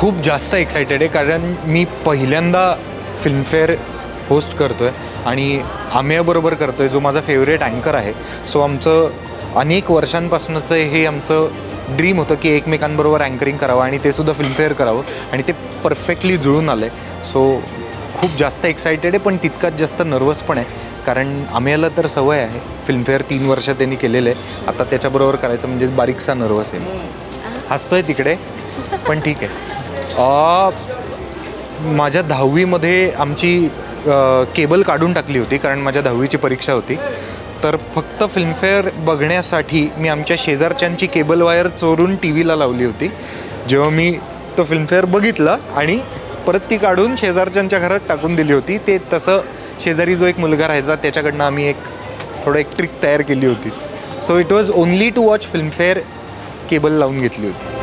खूप जास्त एक्सायटेड आहे कारण मी पहिल्यांदा फिल्मफेअर होस्ट करतो आहे आणि आम्याबरोबर करतो आहे, जो माझा फेवरेट अँकर आहे. सो आमचं अनेक वर्षांपासूनचं हे आमचं ड्रीम होतं की एकमेकांबरोबर अँकरिंग करावं आणि ते सुद्धा फिल्मफेअर करावं आणि ते परफेक्टली जुळून आलं आहे. सो खूप जास्त एक्सायटेड आहे, पण तितकाच जास्त नर्वस पण आहे कारण आम्हाला तर सवय आहे. फिल्मफेअर 3 वर्ष त्यांनी केलेलं आहे, आता त्याच्याबरोबर करायचं म्हणजे बारीकसा नर्वस आहे. हसतोय तिकडे, पण ठीक आहे. माझ्या 10वीमध्ये आमची केबल काढून टाकली होती कारण माझ्या 10वीची परीक्षा होती. तर फक्त फिल्मफेअर बघण्यासाठी मी आमच्या शेजारच्यांची केबल वायर चोरून टी व्हीला लावली होती. जेव्हा मी तो फिल्मफेअर बघितला आणि परत ती काढून शेजारच्यांच्या घरात टाकून दिली होती. ते तसं शेजारी जो एक मुलगा राहायचा त्याच्याकडनं आम्ही एक ट्रिक तयार केली होती. So it was only to watch Filmfare cable लावून घेतली होती.